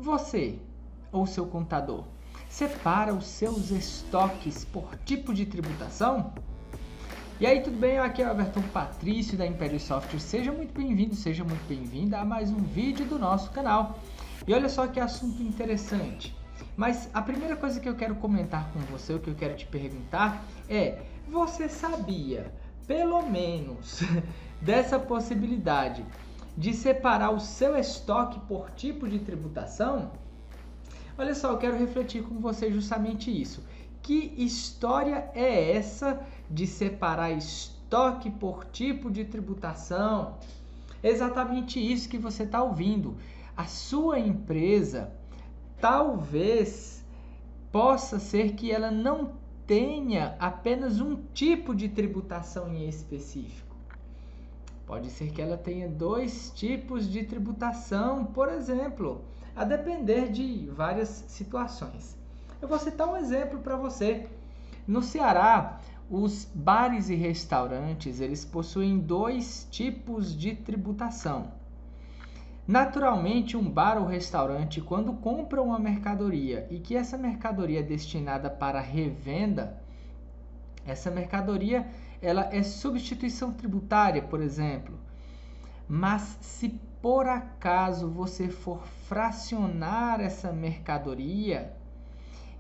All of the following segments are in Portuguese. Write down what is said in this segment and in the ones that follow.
Você ou seu contador separa os seus estoques por tipo de tributação? E aí, tudo bem? Aqui é o Everton Patrício da Império Software. Seja muito bem-vindo, seja muito bem-vinda a mais um vídeo do nosso canal. E olha só que assunto interessante. Mas a primeira coisa que eu quero comentar com você, o que eu quero te perguntar é: você sabia, pelo menos, dessa possibilidade de separar o seu estoque por tipo de tributação? Olha só, eu quero refletir com você justamente isso. Que história é essa de separar estoque por tipo de tributação? É exatamente isso que você está ouvindo. A sua empresa talvez possa ser que ela não tenha apenas um tipo de tributação em específico. Pode ser que ela tenha dois tipos de tributação, por exemplo, a depender de várias situações. Eu vou citar um exemplo para você. No Ceará, os bares e restaurantes, eles possuem dois tipos de tributação. Naturalmente, um bar ou restaurante, quando compra uma mercadoria e que essa mercadoria é destinada para revenda, essa mercadoria ela é substituição tributária, por exemplo. Mas se por acaso você for fracionar essa mercadoria,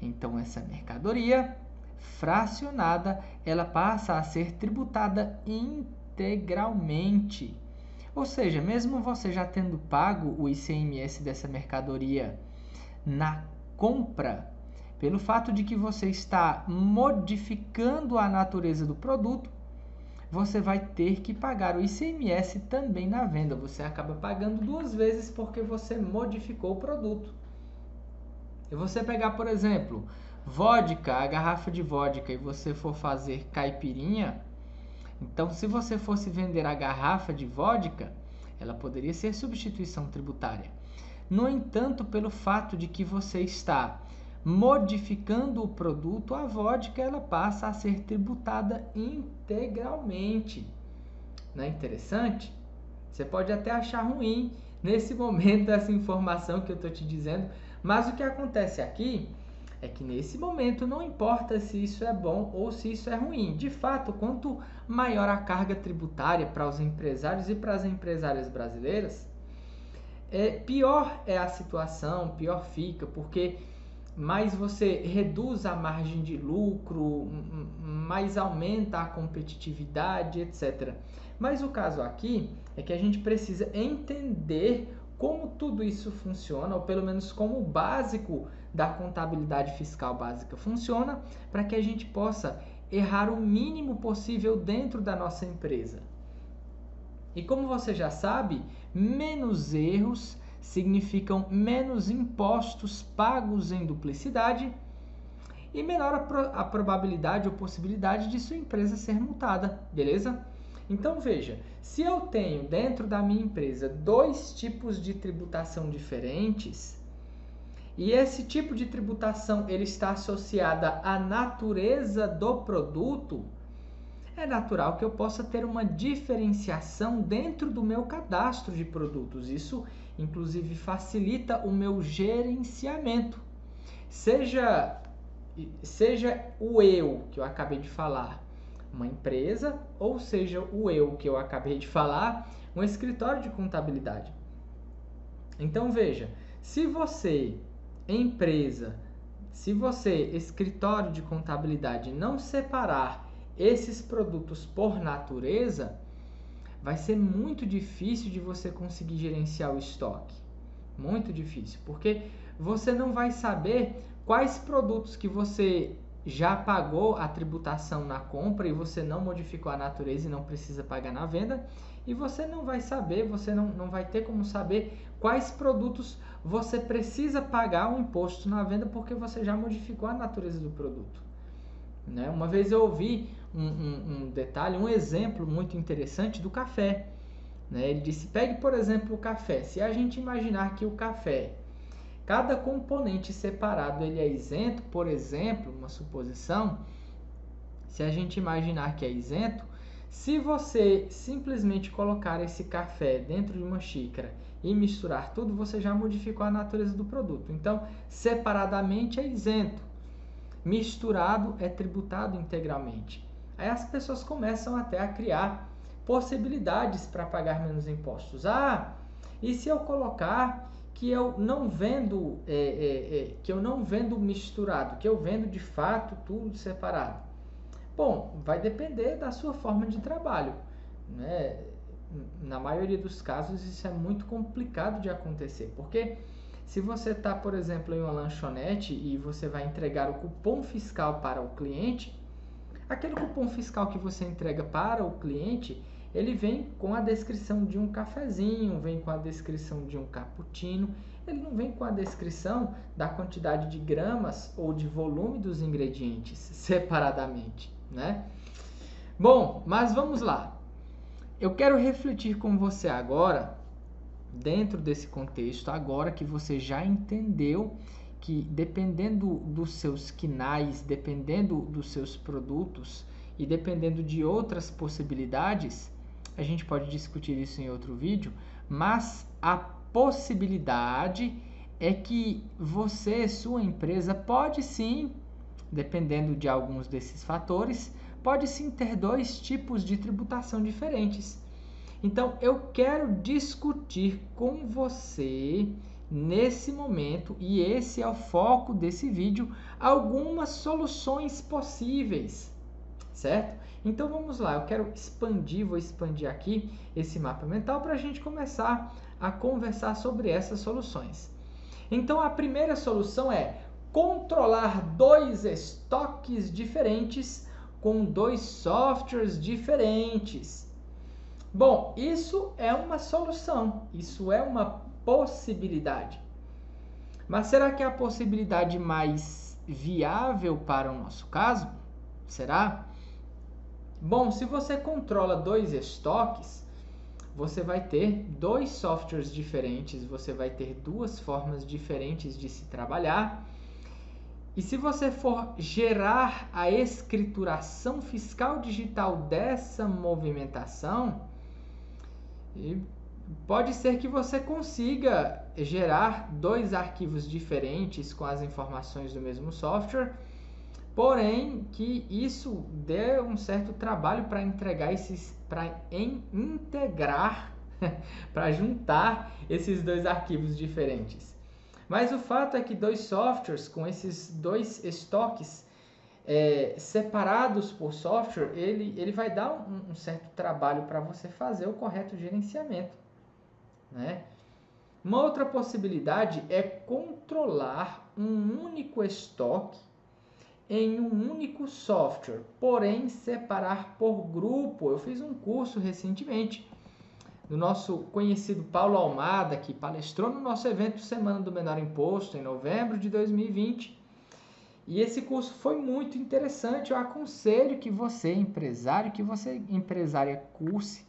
então essa mercadoria fracionada, ela passa a ser tributada integralmente. Ou seja, mesmo você já tendo pago o ICMS dessa mercadoria na compra, pelo fato de que você está modificando a natureza do produto, você vai ter que pagar o ICMS também na venda. Você acaba pagando duas vezes porque você modificou o produto. E você pegar, por exemplo, vodka, a garrafa de vodka, e você for fazer caipirinha, então se você fosse vender a garrafa de vodka, ela poderia ser substituição tributária. No entanto, pelo fato de que você está modificando o produto, a vodka ela passa a ser tributada integralmente. Não é interessante? Você pode até achar ruim nesse momento essa informação que eu estou te dizendo, mas o que acontece aqui é que nesse momento não importa se isso é bom ou se isso é ruim. De fato, quanto maior a carga tributária para os empresários e para as empresárias brasileiras, pior é a situação, pior fica, porque mais você reduz a margem de lucro, mais aumenta a competitividade, etc. Mas o caso aqui é que a gente precisa entender como tudo isso funciona, ou pelo menos como o básico da contabilidade fiscal básica funciona, para que a gente possa errar o mínimo possível dentro da nossa empresa. E como você já sabe, menos erros significam menos impostos pagos em duplicidade e menor a probabilidade ou possibilidade de sua empresa ser multada, beleza? Então veja, se eu tenho dentro da minha empresa dois tipos de tributação diferentes, e esse tipo de tributação ele está associada à natureza do produto, é natural que eu possa ter uma diferenciação dentro do meu cadastro de produtos. Isso, inclusive, facilita o meu gerenciamento. Seja o eu que eu acabei de falar, uma empresa, ou seja o eu que eu acabei de falar, um escritório de contabilidade. Então, veja, se você, empresa, se você, escritório de contabilidade, não separar esses produtos por natureza, vai ser muito difícil de você conseguir gerenciar o estoque. Muito difícil, porque você não vai saber quais produtos que você já pagou a tributação na compra e você não modificou a natureza e não precisa pagar na venda, e você não vai saber, você não vai ter como saber quais produtos você precisa pagar o imposto na venda porque você já modificou a natureza do produto. Né? Uma vez eu ouvi um detalhe, um exemplo muito interessante do café. Né? Ele disse, pegue por exemplo o café. Se a gente imaginar que o café, cada componente separado ele é isento, por exemplo, uma suposição, se a gente imaginar que é isento, se você simplesmente colocar esse café dentro de uma xícara e misturar tudo, você já modificou a natureza do produto. Então, separadamente é isento, misturado é tributado integralmente. Aí as pessoas começam até a criar possibilidades para pagar menos impostos. E se eu colocar que eu não vendo misturado, que eu vendo de fato tudo separado? Bom, vai depender da sua forma de trabalho, né? Na maioria dos casos isso é muito complicado de acontecer, porque se você está, por exemplo, em uma lanchonete e você vai entregar o cupom fiscal para o cliente, aquele cupom fiscal que você entrega para o cliente, ele vem com a descrição de um cafezinho, vem com a descrição de um cappuccino, ele não vem com a descrição da quantidade de gramas ou de volume dos ingredientes separadamente, né? Bom, mas vamos lá. Eu quero refletir com você agora, dentro desse contexto, agora que você já entendeu que dependendo dos seus quinais, dependendo dos seus produtos e dependendo de outras possibilidades, a gente pode discutir isso em outro vídeo, mas a possibilidade é que você, sua empresa, pode sim, dependendo de alguns desses fatores, pode sim ter dois tipos de tributação diferentes. Então, eu quero discutir com você, nesse momento, e esse é o foco desse vídeo, algumas soluções possíveis, certo? Então, vamos lá, eu quero vou expandir aqui esse mapa mental para a gente começar a conversar sobre essas soluções. Então, a primeira solução é controlar dois estoques diferentes com dois softwares diferentes. Bom, isso é uma solução, isso é uma possibilidade. Mas será que é a possibilidade mais viável para o nosso caso? Será? Bom, se você controla dois estoques, você vai ter dois softwares diferentes, você vai ter duas formas diferentes de se trabalhar. E se você for gerar a escrituração fiscal digital dessa movimentação, pode ser que você consiga gerar dois arquivos diferentes com as informações do mesmo software, porém que isso dê um certo trabalho para integrar, para juntar esses dois arquivos diferentes. Mas o fato é que dois softwares com esses dois estoques separados por software, ele vai dar um certo trabalho para você fazer o correto gerenciamento, né? Uma outra possibilidade é controlar um único estoque em um único software, porém separar por grupo. Eu fiz um curso recentemente do nosso conhecido Paulo Almada, que palestrou no nosso evento Semana do Menor Imposto, em novembro de 2020. E esse curso foi muito interessante. Eu aconselho que você, empresário, que você, empresária, curse,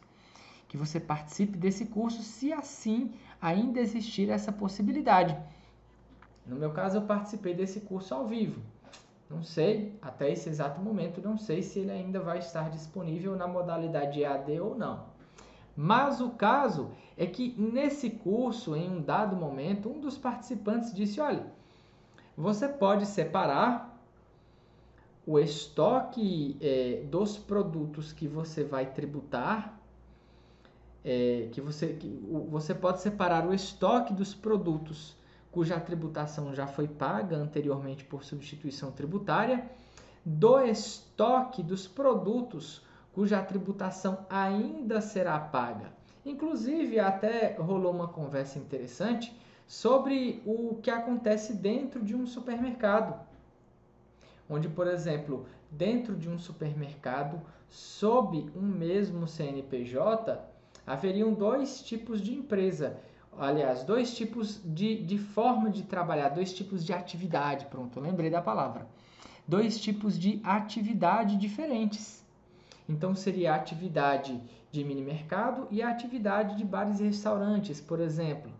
que você participe desse curso, se assim ainda existir essa possibilidade. No meu caso, eu participei desse curso ao vivo. Não sei, até esse exato momento, não sei se ele ainda vai estar disponível na modalidade EAD ou não. Mas o caso é que nesse curso, em um dado momento, um dos participantes disse, olha, você pode separar o estoque dos produtos que você vai tributar, você pode separar o estoque dos produtos cuja tributação já foi paga anteriormente por substituição tributária, do estoque dos produtos cuja tributação ainda será paga. Inclusive, até rolou uma conversa interessante sobre o que acontece dentro de um supermercado. Onde, por exemplo, dentro de um supermercado, sob um mesmo CNPJ, haveriam dois tipos de empresa. Aliás, dois tipos de forma de trabalhar, dois tipos de atividade. Pronto, eu lembrei da palavra. Dois tipos de atividade diferentes. Então, seria a atividade de mini mercado e a atividade de bares e restaurantes, por exemplo.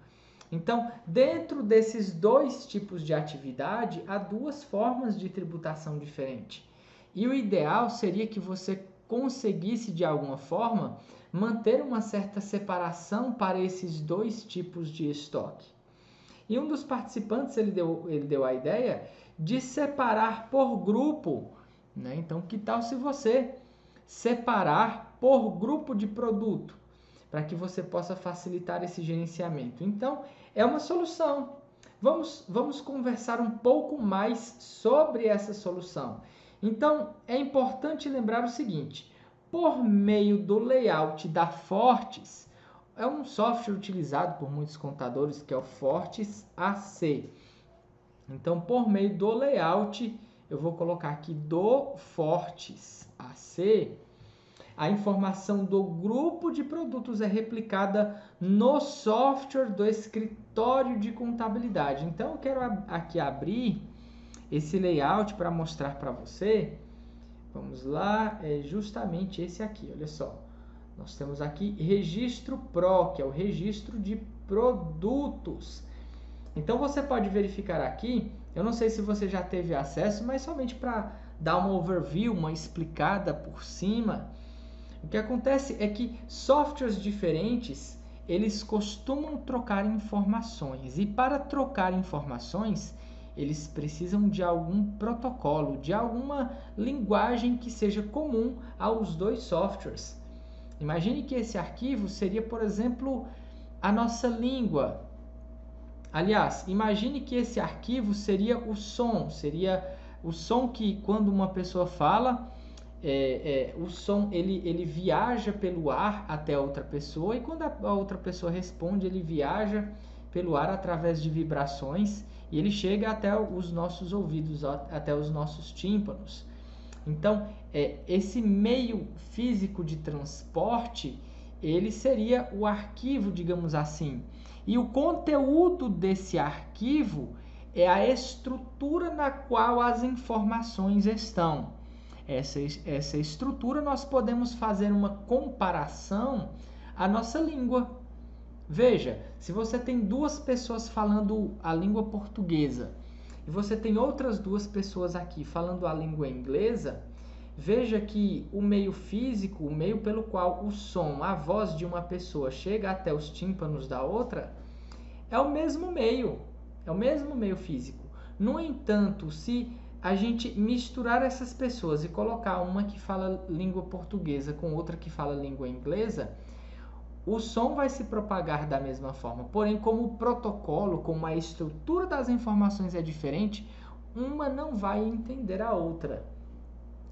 Então, dentro desses dois tipos de atividade, há duas formas de tributação diferentes. E o ideal seria que você conseguisse, de alguma forma, manter uma certa separação para esses dois tipos de estoque. E um dos participantes ele deu a ideia de separar por grupo, né? Então, que tal se você separar por grupo de produto, para que você possa facilitar esse gerenciamento? Então, é uma solução. Vamos conversar um pouco mais sobre essa solução. Então, é importante lembrar o seguinte: por meio do layout da Fortes, é um software utilizado por muitos contadores, que é o Fortes AC. Então, por meio do layout, eu vou colocar aqui do Fortes AC, a informação do grupo de produtos é replicada no software do escritório de contabilidade. Então, eu quero aqui abrir esse layout para mostrar para você. Vamos lá, é justamente esse aqui, olha só. Nós temos aqui Registro Pro, que é o registro de produtos. Então, você pode verificar aqui, eu não sei se você já teve acesso, mas somente para dar uma overview, uma explicada por cima. O que acontece é que softwares diferentes, eles costumam trocar informações. E para trocar informações, eles precisam de algum protocolo, de alguma linguagem que seja comum aos dois softwares. Imagine que esse arquivo seria, por exemplo, a nossa língua. Aliás, imagine que esse arquivo seria o som que quando uma pessoa fala, o som ele viaja pelo ar até a outra pessoa, e quando a outra pessoa responde, ele viaja pelo ar através de vibrações e ele chega até os nossos ouvidos, até os nossos tímpanos. Então, esse meio físico de transporte, ele seria o arquivo, digamos assim. E o conteúdo desse arquivo é a estrutura na qual as informações estão. Essa estrutura nós podemos fazer uma comparação à nossa língua. Veja, se você tem duas pessoas falando a língua portuguesa e você tem outras duas pessoas aqui falando a língua inglesa, veja que o meio físico, o meio pelo qual o som, a voz de uma pessoa chega até os tímpanos da outra, é o mesmo meio físico. No entanto, se a gente misturar essas pessoas e colocar uma que fala língua portuguesa com outra que fala língua inglesa, o som vai se propagar da mesma forma. Porém, como o protocolo, como a estrutura das informações é diferente, uma não vai entender a outra.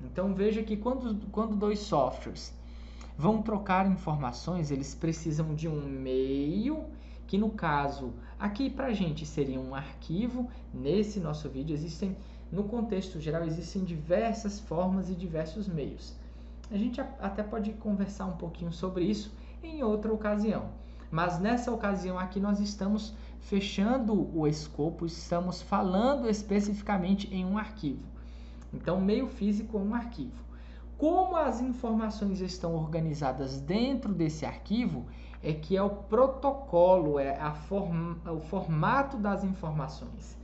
Então, veja que quando dois softwares vão trocar informações, eles precisam de um meio, que no caso, aqui para a gente seria um arquivo. Nesse nosso vídeo no contexto geral, existem diversas formas e diversos meios. A gente até pode conversar um pouquinho sobre isso em outra ocasião. Mas nessa ocasião aqui nós estamos fechando o escopo, estamos falando especificamente em um arquivo. Então, meio físico é um arquivo. Como as informações estão organizadas dentro desse arquivo, é que é o protocolo, o formato das informações.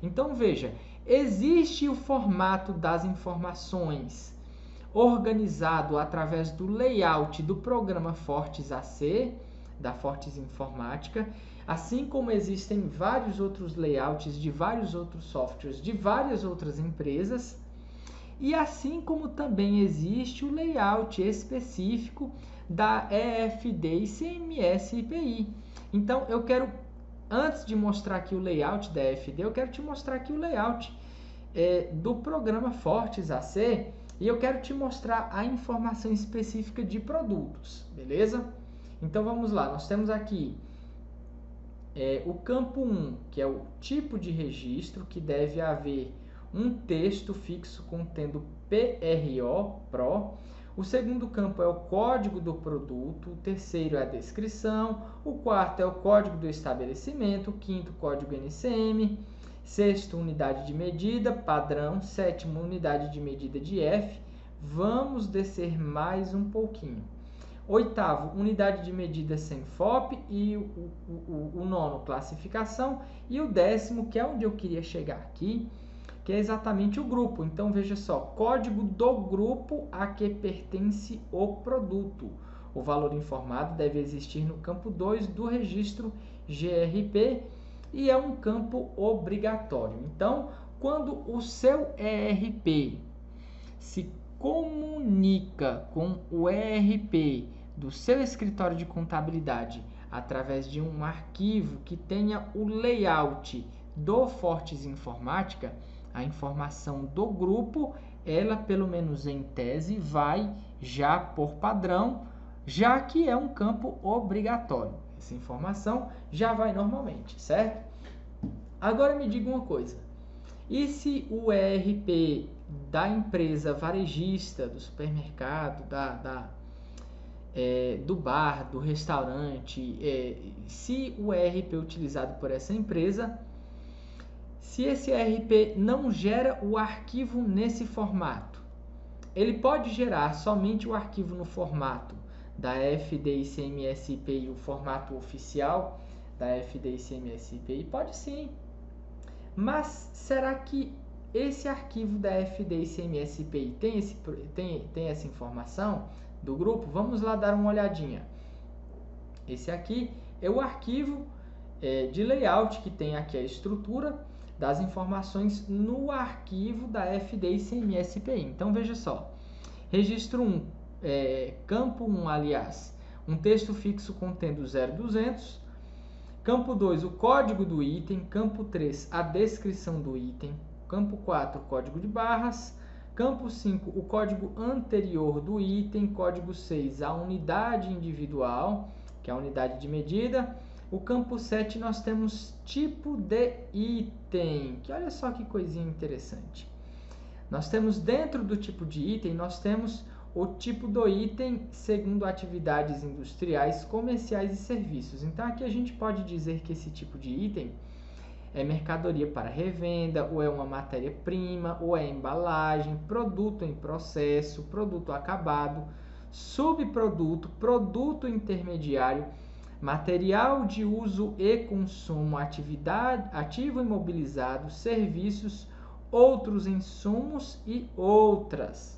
Então, veja, existe o formato das informações organizado através do layout do programa Fortes AC, da Fortes Informática, assim como existem vários outros layouts de vários outros softwares de várias outras empresas, e assim como também existe o layout específico da EFD, ICMS e IPI. Então, antes de mostrar aqui o layout da EFD, eu quero te mostrar aqui o layout do programa Fortes AC, e eu quero te mostrar a informação específica de produtos, beleza? Então vamos lá, nós temos aqui o campo 1, que é o tipo de registro, que deve haver um texto fixo contendo PRO. O segundo campo é o código do produto, o terceiro é a descrição, o quarto é o código do estabelecimento, o quinto, código NCM, sexto, unidade de medida, padrão, sétimo, unidade de medida de F. Vamos descer mais um pouquinho. Oitavo, unidade de medida sem FOP, e o nono, classificação, e o décimo, que é onde eu queria chegar aqui, que é exatamente o grupo. Então, veja só, código do grupo a que pertence o produto. o valor informado deve existir no campo 2 do registro GRP e é um campo obrigatório. Então, quando o seu ERP se comunica com o ERP do seu escritório de contabilidade através de um arquivo que tenha o layout do Fortes Informática, a informação do grupo, ela, pelo menos em tese, vai já por padrão, já que é um campo obrigatório. Essa informação já vai normalmente, certo? Agora me diga uma coisa. E se o ERP da empresa varejista, do supermercado, do bar, do restaurante, se o ERP utilizado por essa empresa, se esse ERP não gera o arquivo nesse formato, ele pode gerar somente o arquivo no formato da FD-ICMS-IPI, o formato oficial da FD-ICMS-IPI? Pode sim. Mas será que esse arquivo da FD-ICMS-IPI tem essa informação do grupo? Vamos lá dar uma olhadinha. Esse aqui é o arquivo de layout que tem aqui a estrutura das informações no arquivo da FD-ICMS-IPI. Então veja só, registro 1, campo 1, aliás, um texto fixo contendo 0200, campo 2, o código do item, campo 3, a descrição do item, campo 4, o código de barras, campo 5, o código anterior do item, código 6, a unidade individual, que é a unidade de medida. O campo 7 nós temos tipo de item, que olha só que coisinha interessante. Nós temos dentro do tipo de item, nós temos o tipo do item segundo atividades industriais, comerciais e serviços. Então aqui a gente pode dizer que esse tipo de item é mercadoria para revenda, ou é uma matéria-prima, ou é embalagem, produto em processo, produto acabado, subproduto, produto intermediário, material de uso e consumo, ativo imobilizado, serviços, outros insumos e outras,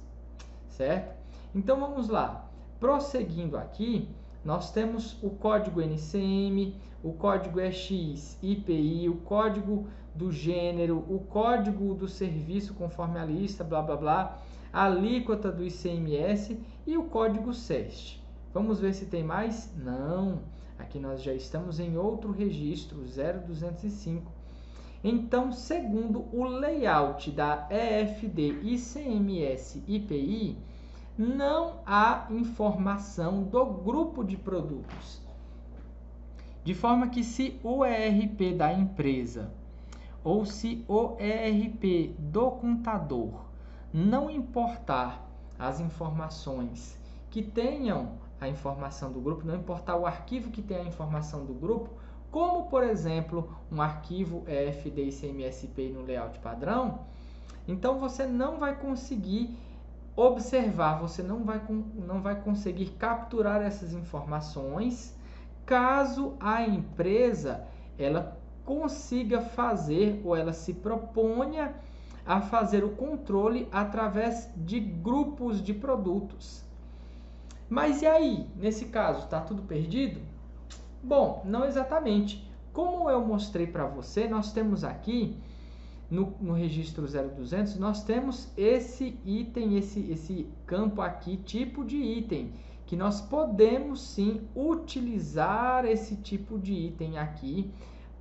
certo? Então vamos lá, prosseguindo aqui, nós temos o código NCM, o código EX, IPI, o código do gênero, o código do serviço conforme a lista, blá blá blá, a alíquota do ICMS e o código SEST. Vamos ver se tem mais? Não, aqui nós já estamos em outro registro, 0205. Então, segundo o layout da EFD ICMS IPI, não há informação do grupo de produtos. De forma que se o ERP da empresa ou se o ERP do contador não importar as informações que tenham a informação do grupo, não importar o arquivo que tenha a informação do grupo, como, por exemplo, um arquivo EFD ICMS IPI no layout padrão, então você não vai conseguir observar, você não vai conseguir capturar essas informações caso a empresa ela consiga fazer ou ela se proponha a fazer o controle através de grupos de produtos. Mas e aí, nesse caso, está tudo perdido? Bom, não exatamente. Como eu mostrei para você, nós temos aqui no registro 0200, nós temos esse item, esse campo aqui, tipo de item, que nós podemos sim utilizar esse tipo de item aqui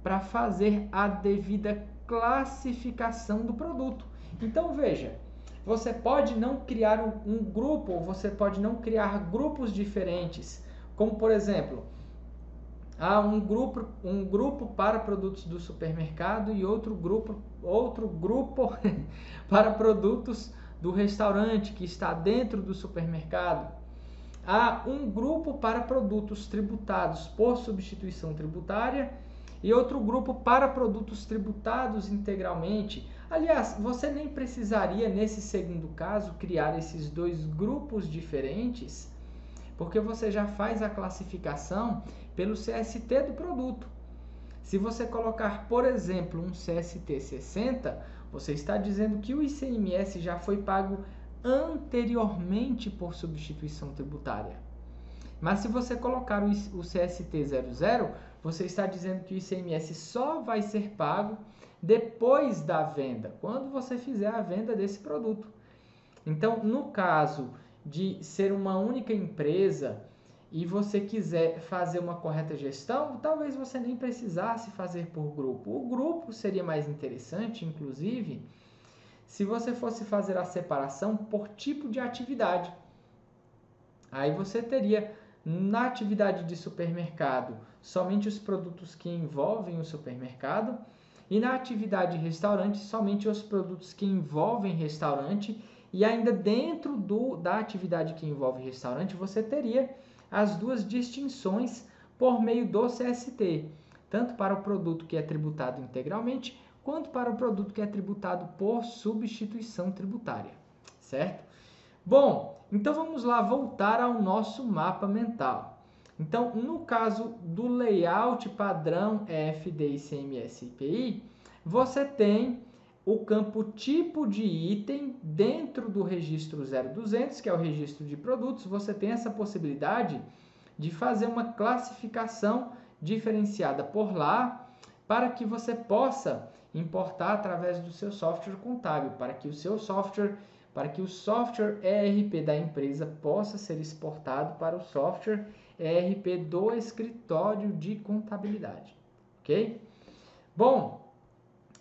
para fazer a devida classificação do produto. Então veja, você pode não criar um grupo, ou você pode não criar grupos diferentes, como por exemplo, um grupo para produtos do supermercado e outro grupo para produtos do restaurante que está dentro do supermercado. Há um grupo para produtos tributados por substituição tributária e outro grupo para produtos tributados integralmente. Aliás, você nem precisaria, nesse segundo caso, criar esses dois grupos diferentes, porque você já faz a classificação pelo CST do produto. Se você colocar, por exemplo, um CST 60, você está dizendo que o ICMS já foi pago anteriormente por substituição tributária. Mas se você colocar o CST00, você está dizendo que o ICMS só vai ser pago depois da venda, quando você fizer a venda desse produto. Então, no caso de ser uma única empresa e você quiser fazer uma correta gestão, talvez você nem precisasse fazer por grupo. O grupo seria mais interessante, inclusive, se você fosse fazer a separação por tipo de atividade. Aí você teria, na atividade de supermercado, somente os produtos que envolvem o supermercado, e na atividade de restaurante, somente os produtos que envolvem restaurante, e ainda dentro da atividade que envolve restaurante, você teria as duas distinções por meio do CST, tanto para o produto que é tributado integralmente, quanto para o produto que é tributado por substituição tributária, certo? Bom, então vamos lá voltar ao nosso mapa mental. Então, no caso do layout padrão EFD, ICMS e IPI, você tem o campo tipo de item dentro do registro 0200, que é o registro de produtos. Você tem essa possibilidade de fazer uma classificação diferenciada por lá, para que você possa importar através do seu software contábil, para que o software ERP da empresa possa ser exportado para o software ERP do escritório de contabilidade, ok? Bom,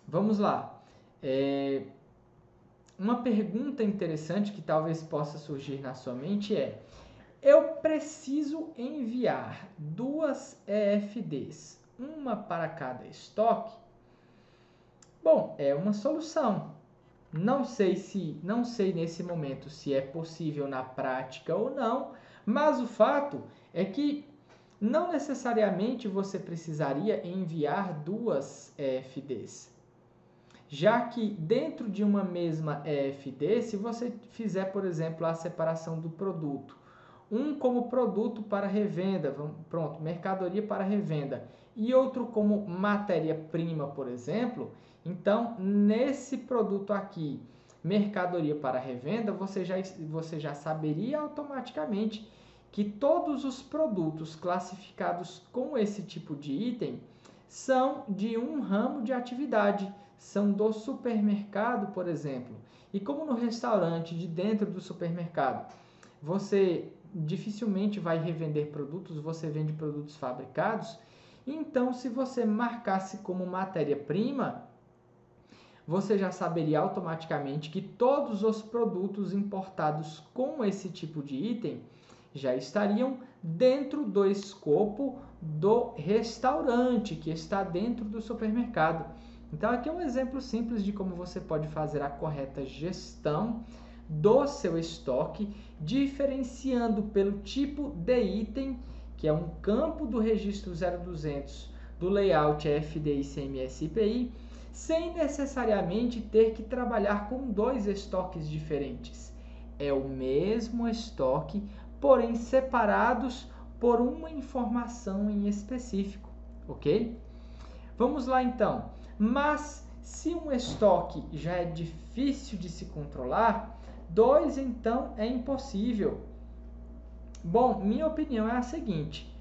vamos lá. Uma pergunta interessante que talvez possa surgir na sua mente é: eu preciso enviar duas EFDs, uma para cada estoque? Bom, é uma solução. Não sei nesse momento se é possível na prática ou não, mas o fato é que não necessariamente você precisaria enviar duas EFDs. Já que dentro de uma mesma EFD, se você fizer, por exemplo, a separação do produto, um como produto para revenda, pronto, mercadoria para revenda, e outro como matéria-prima, por exemplo, então nesse produto aqui, mercadoria para revenda, você já saberia automaticamente que todos os produtos classificados com esse tipo de item são de um ramo de atividade, são do supermercado, por exemplo. E como no restaurante de dentro do supermercado, você dificilmente vai revender produtos, você vende produtos fabricados, então se você marcasse como matéria-prima, você já saberia automaticamente que todos os produtos importados com esse tipo de item já estariam dentro do escopo do restaurante, que está dentro do supermercado. Então, aqui é um exemplo simples de como você pode fazer a correta gestão do seu estoque, diferenciando pelo tipo de item, que é um campo do registro 0200 do layout EFD, ICMS e IPI, sem necessariamente ter que trabalhar com dois estoques diferentes. É o mesmo estoque, porém separados por uma informação em específico, ok? Vamos lá então. Mas se um estoque já é difícil de se controlar, dois então é impossível. Bom, minha opinião é a seguinte: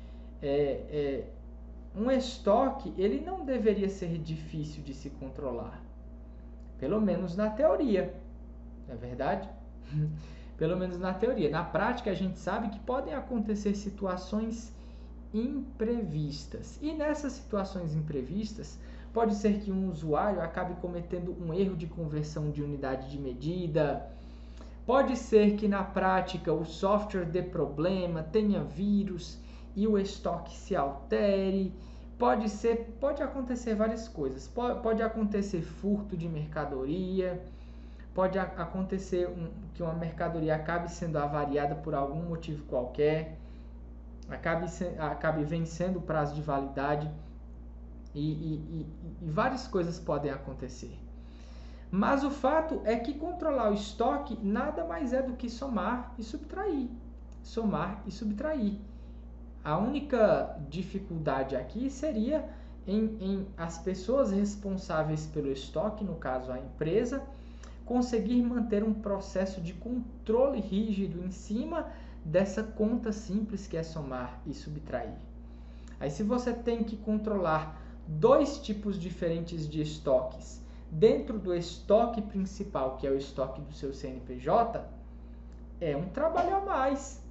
um estoque ele não deveria ser difícil de se controlar, pelo menos na teoria, não é verdade? Pelo menos na teoria. Na prática, a gente sabe que podem acontecer situações imprevistas. E nessas situações imprevistas, pode ser que um usuário acabe cometendo um erro de conversão de unidade de medida. Pode ser que na prática o software dê problema, tenha vírus e o estoque se altere. Pode acontecer várias coisas. Pode acontecer furto de mercadoria. Pode acontecer que uma mercadoria acabe sendo avariada por algum motivo qualquer, acabe vencendo o prazo de validade e várias coisas podem acontecer. Mas o fato é que controlar o estoque nada mais é do que somar e subtrair. Somar e subtrair. A única dificuldade aqui seria em as pessoas responsáveis pelo estoque, no caso a empresa, conseguir manter um processo de controle rígido em cima dessa conta simples que é somar e subtrair. Aí se você tem que controlar dois tipos diferentes de estoques dentro do estoque principal, que é o estoque do seu CNPJ, é um trabalho a mais.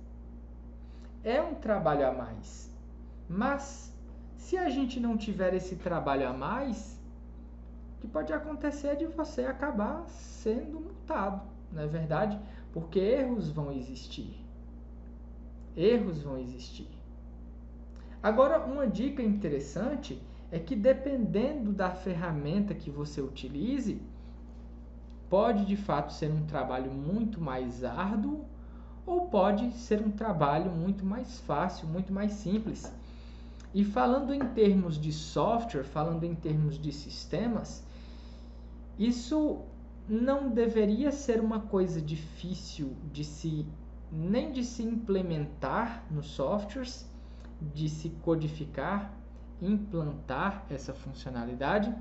É um trabalho a mais. Mas se a gente não tiver esse trabalho a mais, o que pode acontecer é de você acabar sendo multado, não é verdade? Porque erros vão existir. Erros vão existir. Agora, uma dica interessante é que dependendo da ferramenta que você utilize, pode de fato ser um trabalho muito mais árduo ou pode ser um trabalho muito mais fácil, muito mais simples. E falando em termos de software, falando em termos de sistemas, isso não deveria ser uma coisa difícil nem de se implementar nos softwares, de se codificar, implantar essa funcionalidade,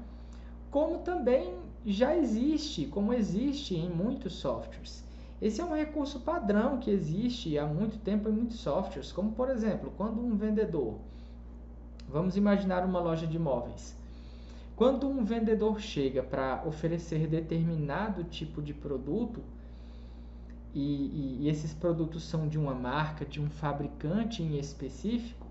como também já existe, como existe em muitos softwares. Esse é um recurso padrão que existe há muito tempo em muitos softwares, como por exemplo, quando um vendedor, vamos imaginar uma loja de imóveis, quando um vendedor chega para oferecer determinado tipo de produto, e esses produtos são de uma marca, de um fabricante em específico,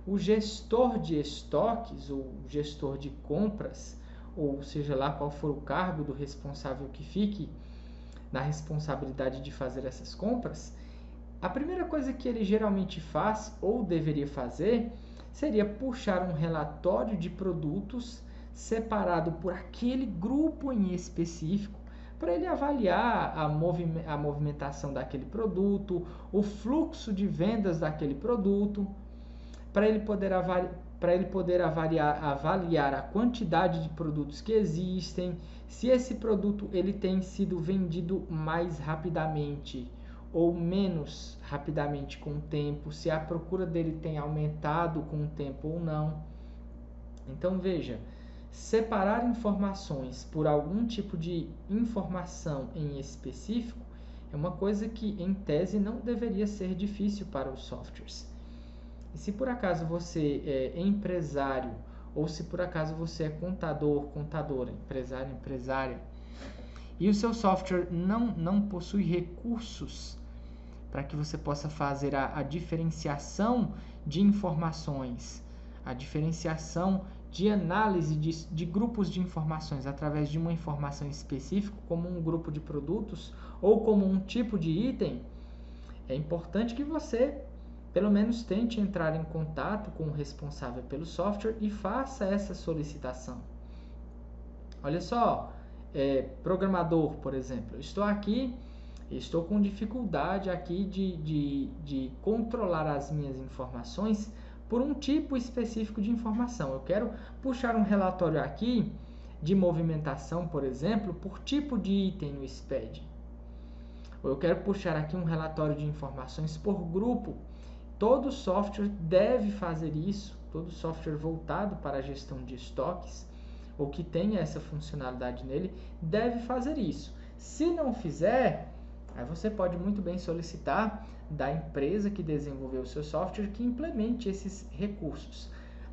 o gestor de estoques, ou gestor de compras, ou seja lá qual for o cargo do responsável que fique na responsabilidade de fazer essas compras, a primeira coisa que ele geralmente faz, ou deveria fazer, seria puxar um relatório de produtos separado por aquele grupo em específico, para ele avaliar a movimentação daquele produto, o fluxo de vendas daquele produto, para ele poder avaliar a quantidade de produtos que existem, se esse produto ele tem sido vendido mais rapidamente ou menos rapidamente com o tempo, se a procura dele tem aumentado com o tempo ou não. Então veja, separar informações por algum tipo de informação em específico é uma coisa que, em tese, não deveria ser difícil para os softwares. E se por acaso você é empresário, ou se por acaso você é contador, contadora, empresário, empresária, e o seu software não possui recursos para que você possa fazer a diferenciação de informações, a diferenciação de análise de grupos de informações através de uma informação específica, como um grupo de produtos ou como um tipo de item, é importante que você pelo menos tente entrar em contato com o responsável pelo software e faça essa solicitação. Olha só, programador, por exemplo, estou com dificuldade aqui de controlar as minhas informações por um tipo específico de informação. Eu quero puxar um relatório aqui de movimentação, por exemplo, por tipo de item no SPED. Ou eu quero puxar aqui um relatório de informações por grupo. Todo software deve fazer isso, todo software voltado para a gestão de estoques, ou que tenha essa funcionalidade nele, deve fazer isso. Se não fizer, aí você pode muito bem solicitar da empresa que desenvolveu o seu software que implemente esses recursos.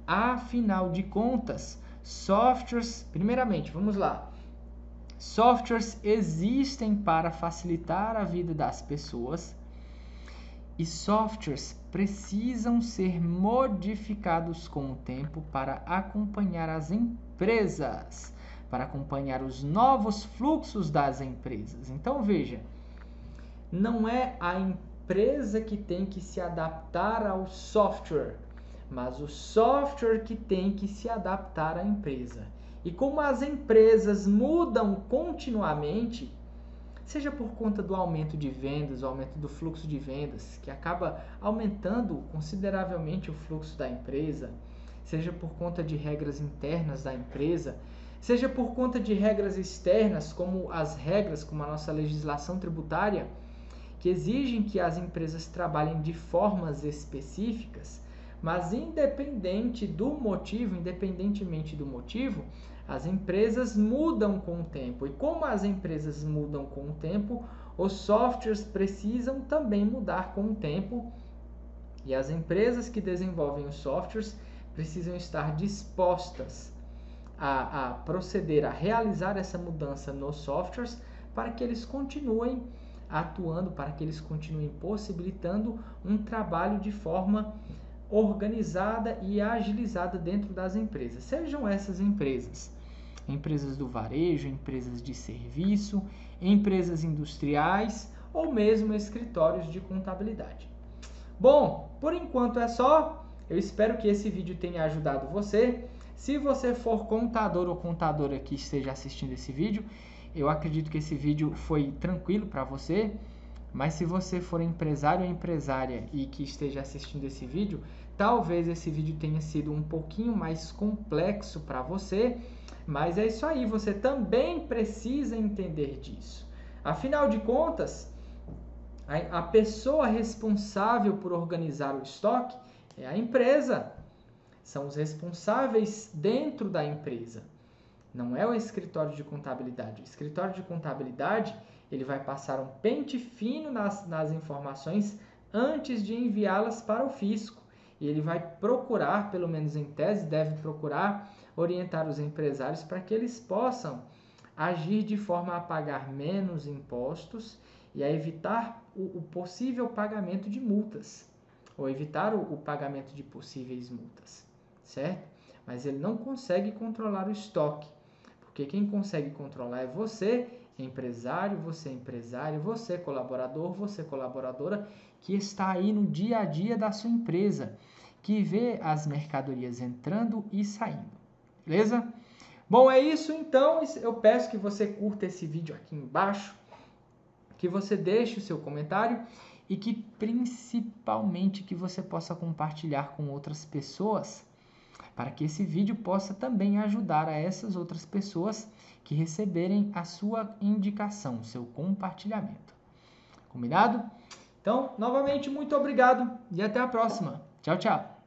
Afinal de contas, softwares, primeiramente, vamos lá. Softwares existem para facilitar a vida das pessoas e softwares precisam ser modificados com o tempo para acompanhar as empresas, para acompanhar os novos fluxos das empresas. Então veja, não é a empresa que tem que se adaptar ao software, mas o software que tem que se adaptar à empresa. E como as empresas mudam continuamente, seja por conta do aumento de vendas, o aumento do fluxo de vendas, que acaba aumentando consideravelmente o fluxo da empresa, seja por conta de regras internas da empresa, seja por conta de regras externas, como as regras, como a nossa legislação tributária, que exigem que as empresas trabalhem de formas específicas, mas independentemente do motivo, As empresas mudam com o tempo, e como as empresas mudam com o tempo, os softwares precisam também mudar com o tempo, e as empresas que desenvolvem os softwares precisam estar dispostas a proceder, a realizar essa mudança nos softwares para que eles continuem atuando, para que eles continuem possibilitando um trabalho de forma organizada e agilizada dentro das empresas. Sejam essas empresas do varejo, empresas de serviço, empresas industriais ou mesmo escritórios de contabilidade. Bom, por enquanto é só. Eu espero que esse vídeo tenha ajudado você. Se você for contador ou contadora que esteja assistindo esse vídeo, eu acredito que esse vídeo foi tranquilo para você. Mas se você for empresário ou empresária e que esteja assistindo esse vídeo, talvez esse vídeo tenha sido um pouquinho mais complexo para você. Mas é isso aí, você também precisa entender disso. Afinal de contas, a pessoa responsável por organizar o estoque é a empresa. São os responsáveis dentro da empresa. Não é o escritório de contabilidade. O escritório de contabilidade, ele vai passar um pente fino nas informações antes de enviá-las para o fisco. E ele vai procurar, pelo menos em tese, deve procurar orientar os empresários para que eles possam agir de forma a pagar menos impostos e a evitar o possível pagamento de multas, ou evitar o pagamento de possíveis multas, certo? Mas ele não consegue controlar o estoque, porque quem consegue controlar é você, empresário, você colaborador, você colaboradora, que está aí no dia a dia da sua empresa, que vê as mercadorias entrando e saindo, beleza? Bom, é isso então, eu peço que você curta esse vídeo aqui embaixo, que você deixe o seu comentário e que principalmente que você possa compartilhar com outras pessoas, para que esse vídeo possa também ajudar a essas outras pessoas que receberem a sua indicação, o seu compartilhamento. Combinado? Então, novamente, muito obrigado e até a próxima. Tchau, tchau!